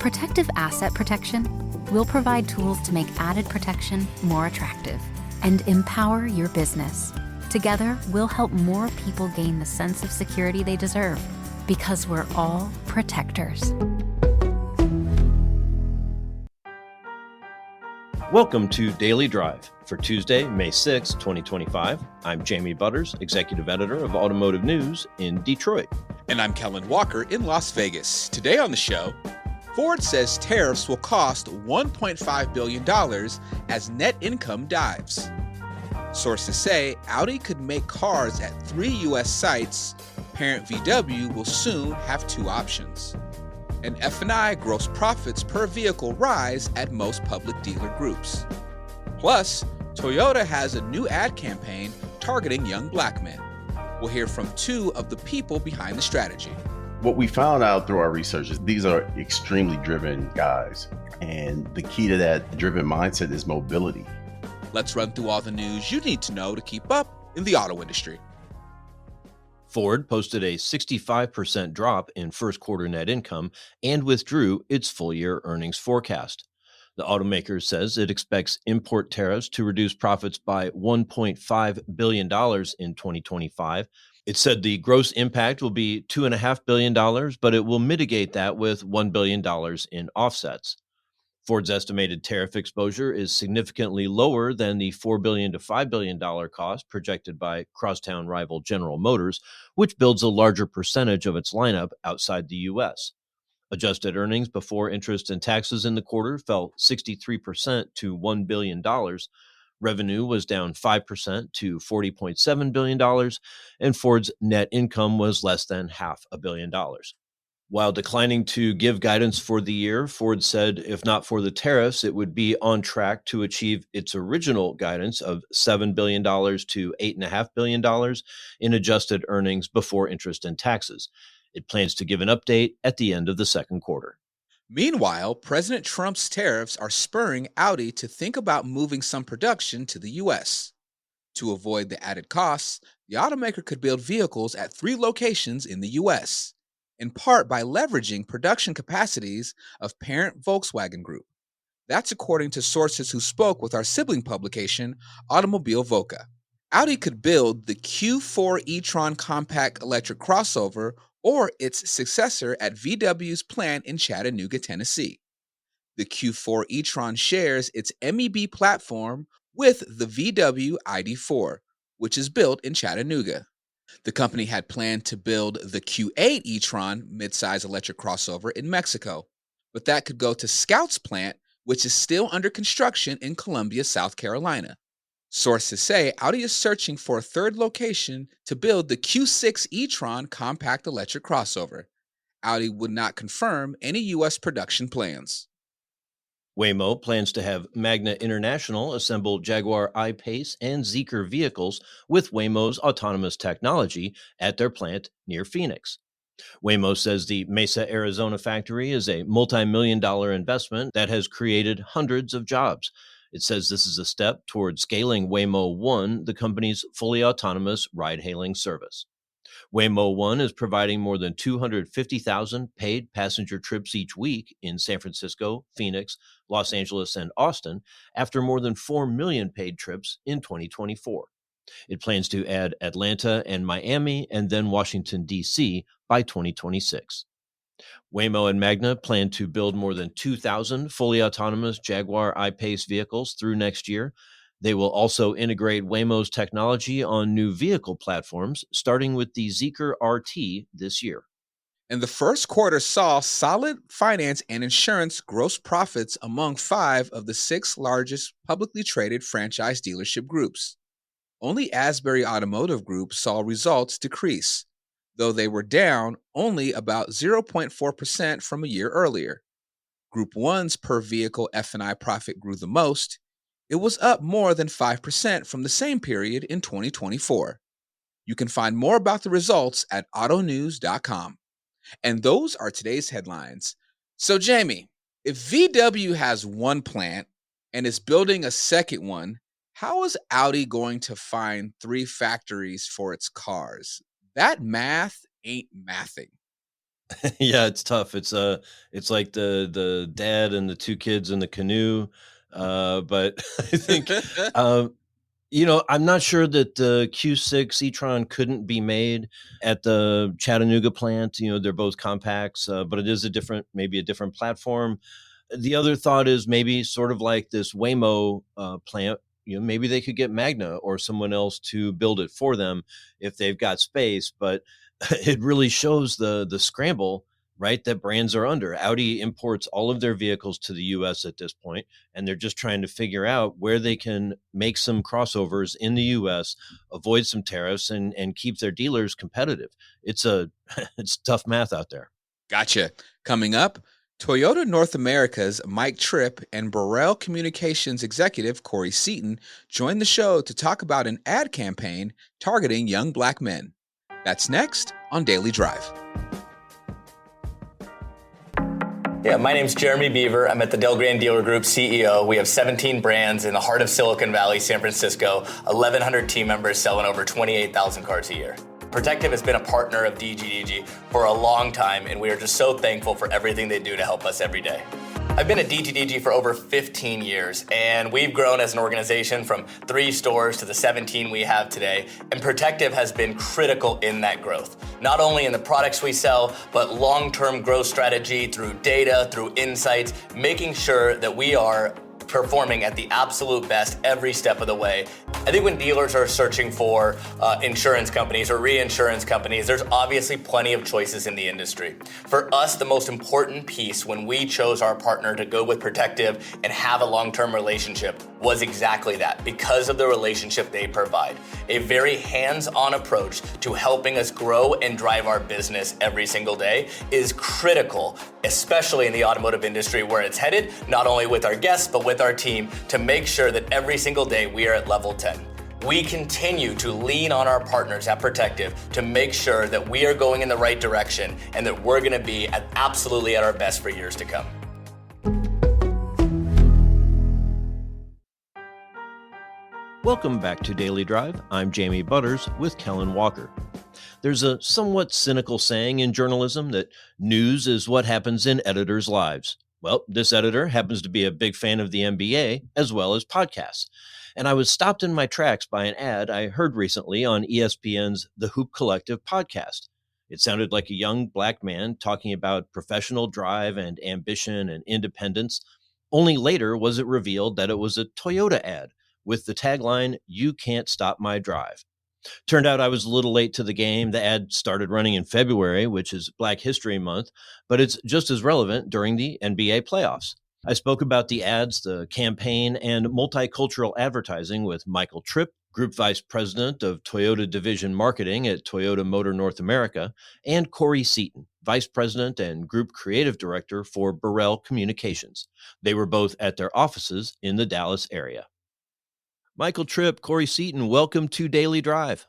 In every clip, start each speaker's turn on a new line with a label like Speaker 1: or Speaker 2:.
Speaker 1: Protective asset protection will provide tools to make added protection more attractive and empower your business. Together, we'll help more people gain the sense of security they deserve, because we're all protectors.
Speaker 2: Welcome to Daily Drive for Tuesday, May 6, 2025. I'm Jamie Butters, Executive Editor of Automotive News in Detroit.
Speaker 3: And I'm Kellen Walker in Las Vegas. Today on the show, Ford says tariffs will cost $1.5 billion as net income dives. Sources say Audi could make cars at 3 U.S. sites. Parent VW will soon have 2 options. And F&I gross profits per vehicle rise at most public dealer groups. Plus, Toyota has a new ad campaign targeting young black men. We'll hear from 2 of the people behind the strategy.
Speaker 4: What we found out through our research is these are extremely driven guys. And the key to that driven mindset is mobility.
Speaker 3: Let's run through all the news you need to know to keep up in the auto industry.
Speaker 2: Ford posted a 65% drop in first quarter net income and withdrew its full-year earnings forecast. The automaker says it expects import tariffs to reduce profits by $1.5 billion in 2025. It said the gross impact will be $2.5 billion, but it will mitigate that with $1 billion in offsets. Ford's estimated tariff exposure is significantly lower than the $4 billion to $5 billion cost projected by crosstown rival General Motors, which builds a larger percentage of its lineup outside the U.S. Adjusted earnings before interest and taxes in the quarter fell 63% to $1 billion. Revenue was down 5% to $40.7 billion, and Ford's net income was less than $500 million. While declining to give guidance for the year, Ford said if not for the tariffs, it would be on track to achieve its original guidance of $7 billion to $8.5 billion in adjusted earnings before interest and taxes. It plans to give an update at the end of the second quarter.
Speaker 3: Meanwhile, President Trump's tariffs are spurring Audi to think about moving some production to the U.S. To avoid the added costs, the automaker could build vehicles at 3 locations in the U.S., in part by leveraging production capacities of parent Volkswagen Group. That's according to sources who spoke with our sibling publication, Automobile Voca. Audi could build the Q4 e-tron compact electric crossover or its successor at VW's plant in Chattanooga, Tennessee. The Q4 e-tron shares its MEB platform with the VW ID4, which is built in Chattanooga. The company had planned to build the Q8 e-tron midsize electric crossover in Mexico, but that could go to Scout's plant, which is still under construction in Columbia, South Carolina. Sources say Audi is searching for a 3rd location to build the Q6 e-tron compact electric crossover. Audi would not confirm any U.S. production plans.
Speaker 2: Waymo plans to have Magna International assemble Jaguar I-Pace and Zeekr vehicles with Waymo's autonomous technology at their plant near Phoenix. Waymo says the Mesa, Arizona factory is a multi-million-dollar investment that has created hundreds of jobs. It says this is a step toward scaling Waymo One, the company's fully autonomous ride-hailing service. Waymo One is providing more than 250,000 paid passenger trips each week in San Francisco, Phoenix, Los Angeles, and Austin, after more than 4 million paid trips in 2024. It plans to add Atlanta and Miami and then Washington, D.C. by 2026. Waymo and Magna plan to build more than 2,000 fully autonomous Jaguar I-Pace vehicles through next year. They will also integrate Waymo's technology on new vehicle platforms, starting with the Zeekr RT this year.
Speaker 3: And the first quarter saw solid finance and insurance gross profits among 5 of the 6 largest publicly traded franchise dealership groups. Only Asbury Automotive Group saw results decrease, though they were down only about 0.4% from a year earlier. Group 1's per vehicle F&I profit grew the most. It was up more than 5% from the same period in 2024. You can find more about the results at autonews.com. And those are today's headlines. So, Jamie, if VW has 1 plant and is building a second one, how is Audi going to find 3 factories for its cars? That math ain't mathing.
Speaker 2: Yeah, it's tough. It's like the dad and the two kids in the canoe. But I think, um, I'm not sure that the Q6 e-tron couldn't be made at the Chattanooga plant. They're both compacts, but it is maybe a different platform. The other thought is maybe sort of like this Waymo plant. Maybe they could get Magna or someone else to build it for them if they've got space. But it really shows the scramble, right, that brands are under. Audi imports all of their vehicles to the U.S. at this point, and they're just trying to figure out where they can make some crossovers in the U.S., avoid some tariffs, and keep their dealers competitive. It's it's tough math out there.
Speaker 3: Gotcha. Coming up, Toyota North America's Mike Tripp and Burrell Communications executive Corey Seaton join the show to talk about an ad campaign targeting young black men. That's next on Daily Drive.
Speaker 5: Yeah, my name's Jeremy Beaver. I'm at the Del Gran Dealer Group CEO. We have 17 brands in the heart of Silicon Valley, San Francisco, 1,100 team members selling over 28,000 cars a year. Protective has been a partner of DGDG for a long time, and we are just so thankful for everything they do to help us every day. I've been at DGDG for over 15 years, and we've grown as an organization from 3 stores to the 17 we have today, and Protective has been critical in that growth. Not only in the products we sell, but long-term growth strategy through data, through insights, making sure that we are performing at the absolute best every step of the way. I think when dealers are searching for insurance companies or reinsurance companies, there's obviously plenty of choices in the industry. For us, the most important piece when we chose our partner to go with Protective and have a long-term relationship was exactly that, because of the relationship they provide. A very hands-on approach to helping us grow and drive our business every single day is critical, especially in the automotive industry where it's headed, not only with our guests, but with our team, to make sure that every single day we are at level 10. We continue to lean on our partners at Protective to make sure that we are going in the right direction and that we're gonna be absolutely at our best for years to come.
Speaker 2: Welcome back to Daily Drive. I'm Jamie Butters with Kellen Walker. There's a somewhat cynical saying in journalism that news is what happens in editors' lives. Well, this editor happens to be a big fan of the NBA as well as podcasts. And I was stopped in my tracks by an ad I heard recently on ESPN's The Hoop Collective podcast. It sounded like a young black man talking about professional drive and ambition and independence. Only later was it revealed that it was a Toyota ad with the tagline, "You can't stop my drive." Turned out I was a little late to the game. The ad started running in February, which is Black History Month, but it's just as relevant during the NBA playoffs. I spoke about the ads, the campaign, and multicultural advertising with Michael Tripp, Group Vice President of Toyota Division Marketing at Toyota Motor North America, and Corey Seaton, Vice President and Group Creative Director for Burrell Communications. They were both at their offices in the Dallas area. Michael Tripp, Corey Seaton, welcome to Daily Drive.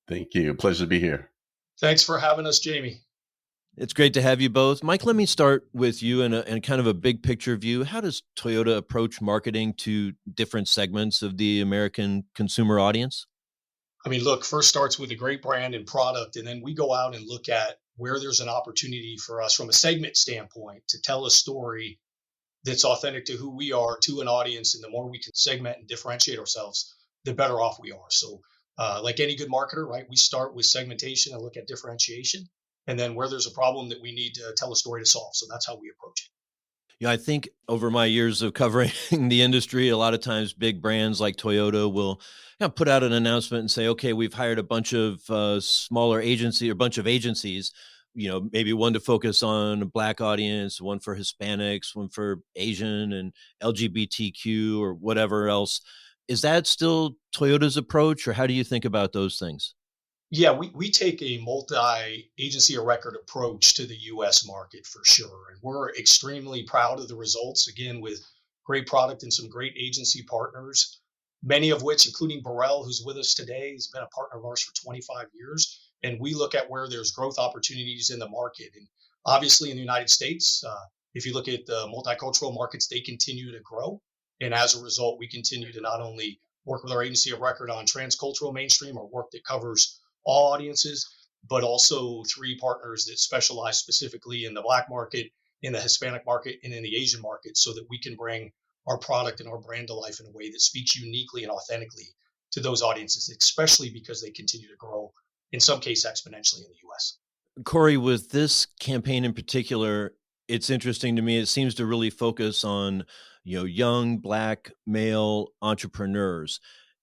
Speaker 4: Thank you. Pleasure to be here.
Speaker 6: Thanks for having us, Jamie.
Speaker 2: It's great to have you both. Mike, let me start with you and kind of a big picture view. How does Toyota approach marketing to different segments of the American consumer audience?
Speaker 6: I mean, look, first starts with a great brand and product, and then we go out and look at where there's an opportunity for us from a segment standpoint to tell a story that's authentic to who we are to an audience. And the more we can segment and differentiate ourselves, the better off we are. So like any good marketer, right, we start with segmentation and look at differentiation, and then where there's a problem that we need to tell a story to solve. So that's how we approach it.
Speaker 2: Yeah, I think over my years of covering the industry, a lot of times big brands like Toyota will put out an announcement and say, okay, we've hired a bunch of smaller agency or bunch of agencies, maybe one to focus on a Black audience, one for Hispanics, one for Asian and LGBTQ or whatever else. Is that still Toyota's approach, or how do you think about those things?
Speaker 6: Yeah, we take a multi-agency of record approach to the US market for sure. And we're extremely proud of the results, again, with great product and some great agency partners, many of which, including Burrell, who's with us today, has been a partner of ours for 25 years. And we look at where there's growth opportunities in the market. And obviously in the United States, if you look at the multicultural markets, they continue to grow. And as a result, we continue to not only work with our agency of record on transcultural mainstream or work that covers all audiences, but also three partners that specialize specifically in the Black market, in the Hispanic market, and in the Asian market, so that we can bring our product and our brand to life in a way that speaks uniquely and authentically to those audiences, especially because they continue to grow, in some case exponentially in the US.
Speaker 2: Corey, with this campaign in particular, it's interesting to me. It seems to really focus on, young black male entrepreneurs.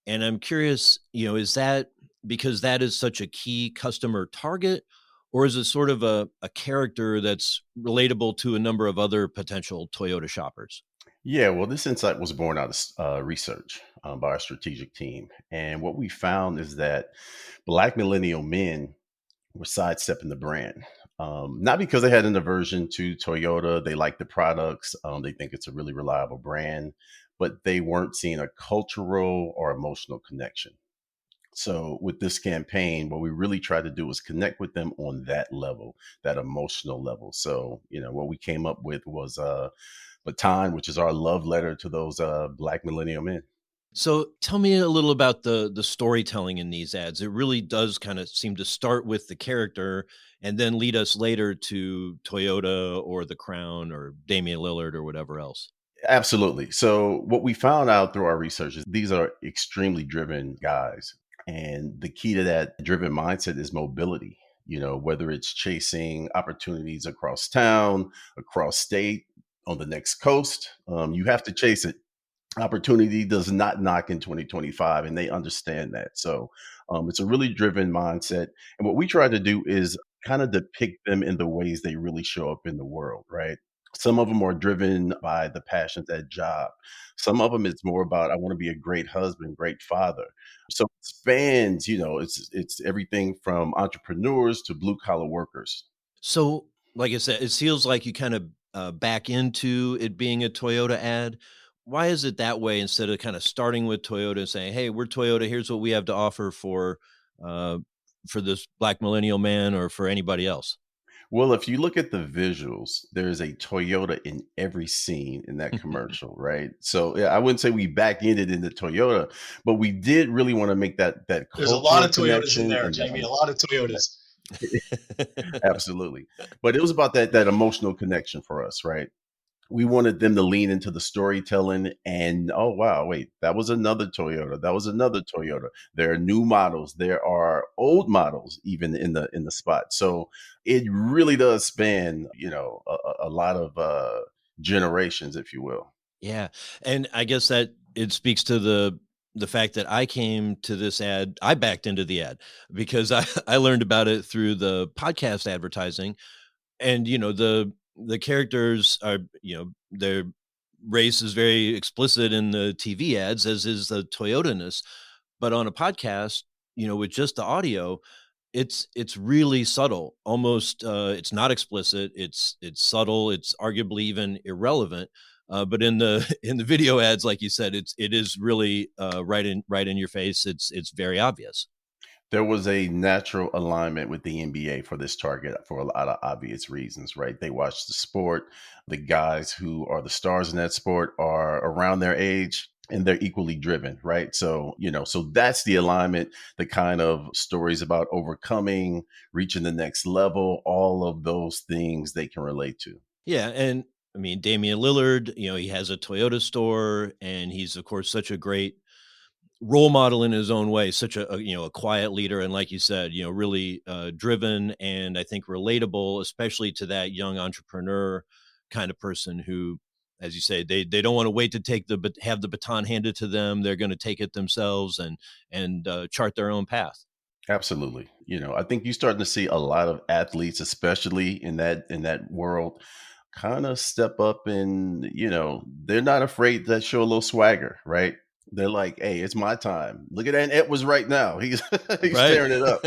Speaker 2: And I'm curious, is that because that is such a key customer target, or is it sort of a character that's relatable to a number of other potential Toyota shoppers?
Speaker 4: Yeah, well, this insight was born out of research by our strategic team. And what we found is that Black millennial men were sidestepping the brand. Not because they had an aversion to Toyota, they like the products, they think it's a really reliable brand, but they weren't seeing a cultural or emotional connection. So, with this campaign, what we really tried to do was connect with them on that level, that emotional level. So, what we came up with was Baton, which is our love letter to those Black millennial men.
Speaker 2: So tell me a little about the storytelling in these ads. It really does kind of seem to start with the character and then lead us later to Toyota or the Crown or Damian Lillard or whatever else.
Speaker 4: Absolutely. So, what we found out through our research is these are extremely driven guys. And the key to that driven mindset is mobility, whether it's chasing opportunities across town, across state, on the next coast, you have to chase it. Opportunity does not knock in 2025, and they understand that. So it's a really driven mindset. And what we try to do is kind of depict them in the ways they really show up in the world, right? Some of them are driven by the passion, that job. Some of them it's more about I want to be a great husband, great father. So it spans, it's everything from entrepreneurs to blue collar workers.
Speaker 2: So, like I said, it feels like you kind of back into it being a Toyota ad. Why is it that way instead of kind of starting with Toyota and saying, "Hey, we're Toyota. Here's what we have to offer uh, for this Black millennial man or for anybody else."
Speaker 4: Well, if you look at the visuals, there's a Toyota in every scene in that commercial, right? So yeah, I wouldn't say we back ended in the Toyota, but we did really want to make that
Speaker 6: There's a lot
Speaker 4: cultural
Speaker 6: of Toyotas in
Speaker 4: connection
Speaker 6: there,
Speaker 4: and
Speaker 6: Jamie, a lot of
Speaker 4: that
Speaker 6: Toyotas.
Speaker 4: absolutely. But it was about that emotional connection for us, right? We wanted them to lean into the storytelling and oh wow, wait, that was another Toyota. That was another Toyota. There are new models. There are old models even in the spot. So it really does span, a lot of generations, if you will.
Speaker 2: Yeah, and I guess that it speaks to the fact that I came to this ad. I backed into the ad because I learned about it through the podcast advertising, and the characters are, their race is very explicit in the TV ads, as is the Toyota-ness. But on a podcast, with just the audio, it's really subtle. Almost, it's not explicit. It's subtle. It's arguably even irrelevant. But in the in the video ads, like you said, it is really right in your face. It's very obvious.
Speaker 4: There was a natural alignment with the NBA for this target for a lot of obvious reasons, right? They watch the sport. The guys who are the stars in that sport are around their age and they're equally driven, right? So, so that's the alignment, the kind of stories about overcoming, reaching the next level, all of those things they can relate to.
Speaker 2: Yeah, and I mean Damian Lillard, he has a Toyota store, and he's of course such a great role model in his own way, such a quiet leader, and like you said, really driven and I think relatable, especially to that young entrepreneur kind of person who, as you say, they don't want to wait to have the baton handed to them. They're going to take it themselves and chart their own path.
Speaker 4: Absolutely. I think you're starting to see a lot of athletes, especially in that world, kind of step up and, they're not afraid to show a little swagger, right? They're like, hey, it's my time. Look at that. It was right now. He's he's
Speaker 2: Right.
Speaker 4: tearing it up.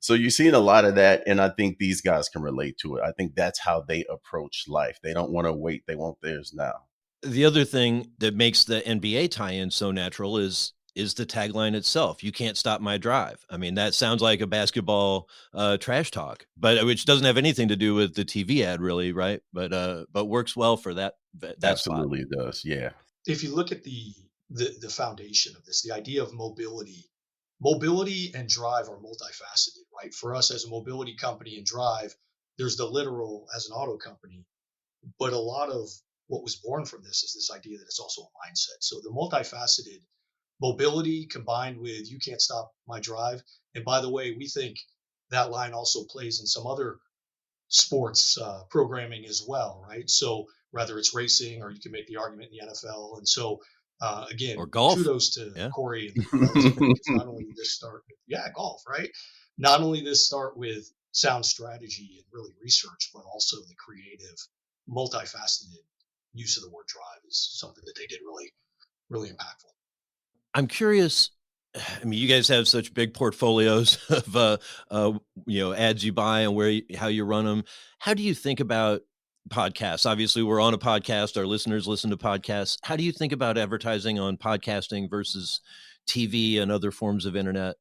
Speaker 4: So you're seeing a lot of that. And I think these guys can relate to it. I think that's how they approach life. They don't want to wait. They want theirs now.
Speaker 2: The other thing that makes the NBA tie-in so natural is the tagline itself. You can't stop my drive. I mean, that sounds like a basketball trash talk, but which doesn't have anything to do with the TV ad, really, right? But works well for that spot.
Speaker 4: Absolutely it does. Yeah.
Speaker 6: If you look at the foundation of this, the idea of mobility and drive are multifaceted, right? For us as a mobility company and Drive, there's the literal as an auto company, but a lot of what was born from this is this idea that it's also a mindset. So the multifaceted mobility combined with you can't stop my drive. And by the way, we think that line also plays in some other sports programming as well, right? So whether it's racing or you can make the argument in the NFL. And so
Speaker 2: Or
Speaker 6: again,
Speaker 2: golf.
Speaker 6: kudos to
Speaker 2: Yeah.
Speaker 6: Corey and the Burrell team because not only did this start with, yeah, golf, right? Not only did this start with sound strategy and really research, but also the creative, multifaceted use of the word drive is something that they did really, really impactful.
Speaker 2: I'm curious. I mean, you guys have such big portfolios of, ads you buy and how you run them. How do you think about podcasts? Obviously, we're on a podcast. Our listeners listen to podcasts. How do you think about advertising on podcasting versus TV and other forms of internet?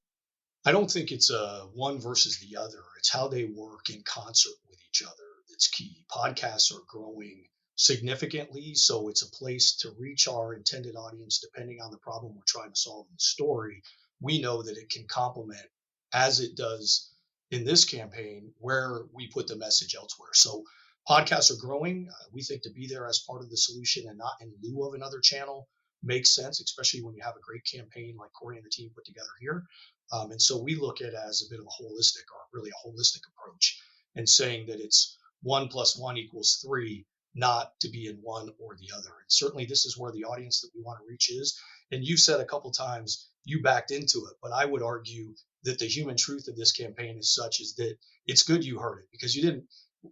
Speaker 6: I don't think it's a one versus the other. It's how they work in concert with each other that's key. Podcasts are growing significantly, so it's a place to reach our intended audience depending on the problem we're trying to solve in the story. We know that it can complement, as it does in this campaign, where we put the message elsewhere. So podcasts are growing. We think to be there as part of the solution and not in lieu of another channel makes sense, especially when you have a great campaign like Corey and the team put together here. And so we look at it as a bit of a holistic or really a holistic approach and saying that it's 1 + 1 = 3, not to be in one or the other. And certainly this is where the audience that we want to reach is. And you said a couple times you backed into it, but I would argue that the human truth of this campaign is such is that it's good you heard it because you didn't,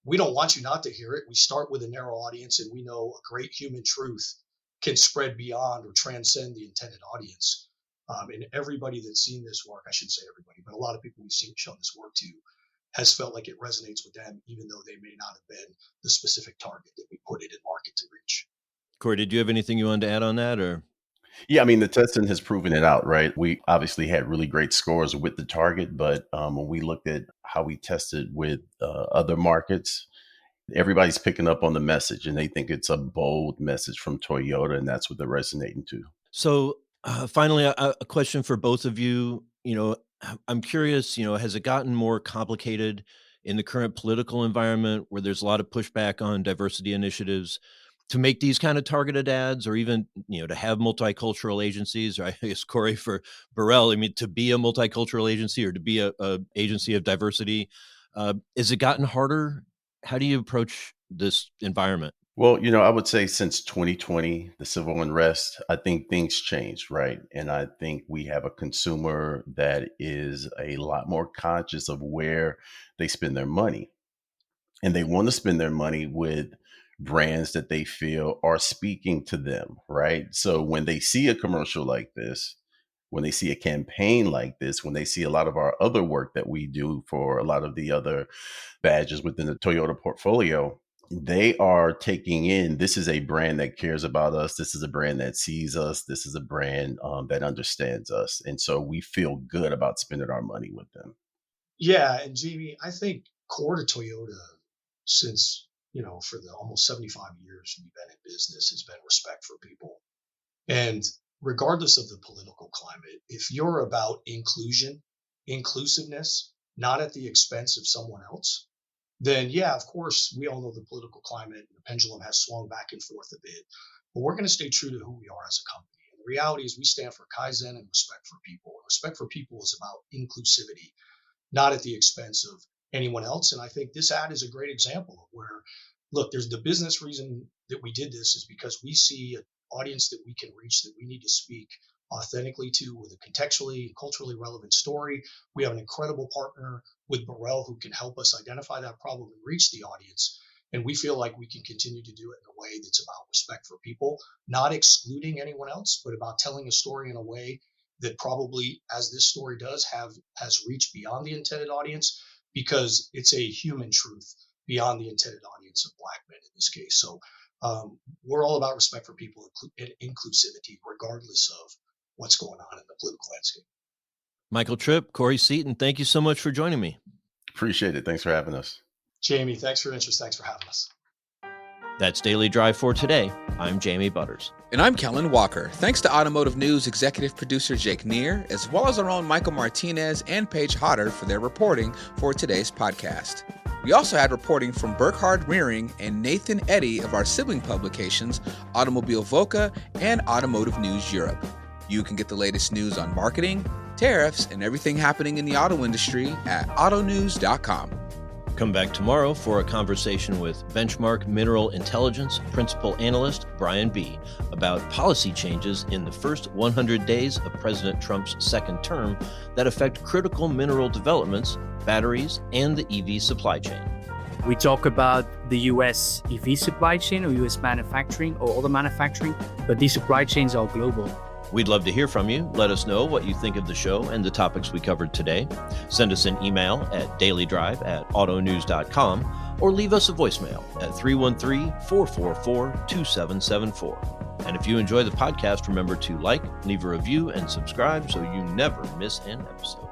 Speaker 6: we don't want you not to hear it. We start with a narrow audience and we know a great human truth can spread beyond or transcend the intended audience. And everybody that's seen this work, I should say everybody, but a lot of people we've shown this work to has felt like it resonates with them, even though they may not have been the specific target that we put it in market to reach.
Speaker 2: Corey, did you have anything you wanted to add on that, or?
Speaker 4: Yeah, I mean, the testing has proven it out, right? We obviously had really great scores with the target, but when we looked at how we tested with other markets, everybody's picking up on the message and they think it's a bold message from Toyota, and that's what they're resonating to.
Speaker 2: So finally, a question for both of you. I'm curious, has it gotten more complicated in the current political environment where there's a lot of pushback on diversity initiatives to make these kind of targeted ads, or even, to have multicultural agencies, or I guess, Corey, for Burrell, I mean, to be a multicultural agency or to be a agency of diversity? Has it gotten harder? How do you approach this environment?
Speaker 4: Well, I would say since 2020, the civil unrest, I think things changed, right? And I think we have a consumer that is a lot more conscious of where they spend their money. And they want to spend their money with brands that they feel are speaking to them, right? So when they see a commercial like this, when they see a campaign like this, when they see a lot of our other work that we do for a lot of the other badges within the Toyota portfolio, they are taking in, this is a brand that cares about us. This is a brand that sees us. This is a brand that understands us. And so we feel good about spending our money with them.
Speaker 6: Yeah. And Jamie, I think core to Toyota since, for the almost 75 years we've been in business has been respect for people. And regardless of the political climate, if you're about inclusiveness, not at the expense of someone else, then yeah, of course, we all know the political climate and the pendulum has swung back and forth a bit, but we're going to stay true to who we are as a company. And the reality is we stand for Kaizen and respect for people. And respect for people is about inclusivity, not at the expense of anyone else. And I think this ad is a great example of where, look, there's the business reason that we did this is because we see an audience that we can reach that we need to speak authentically to with a contextually and culturally relevant story. We have an incredible partner with Burrell who can help us identify that problem and reach the audience. And we feel like we can continue to do it in a way that's about respect for people, not excluding anyone else, but about telling a story in a way that probably, as this story does, has reached beyond the intended audience because it's a human truth beyond the intended audience of Black men in this case. So we're all about respect for people and inclusivity, regardless of what's going on in the political landscape.
Speaker 2: Michael Tripp, Corey Seaton, thank you so much for joining me.
Speaker 4: Appreciate it. Thanks for having us.
Speaker 6: Jamie, thanks for your interest. Thanks for having us.
Speaker 2: That's Daily Drive for today. I'm Jamie Butters.
Speaker 3: And I'm Kellen Walker. Thanks to Automotive News executive producer Jake Neer, as well as our own Michael Martinez and Paige Hodder for their reporting for today's podcast. We also had reporting from Burkhard Rearing and Nathan Eddy of our sibling publications, Automobile Voca and Automotive News Europe. You can get the latest news on marketing, tariffs, and everything happening in the auto industry at autonews.com.
Speaker 2: Come back tomorrow for a conversation with Benchmark Mineral Intelligence Principal Analyst Brian B. about policy changes in the first 100 days of President Trump's second term that affect critical mineral developments, batteries, and the EV supply chain.
Speaker 7: We talk about the US EV supply chain or US manufacturing or other manufacturing, but these supply chains are global.
Speaker 2: We'd love to hear from you. Let us know what you think of the show and the topics we covered today. Send us an email at dailydrive@autonews.com or leave us a voicemail at 313-444-2774. And if you enjoy the podcast, remember to like, leave a review, and subscribe so you never miss an episode.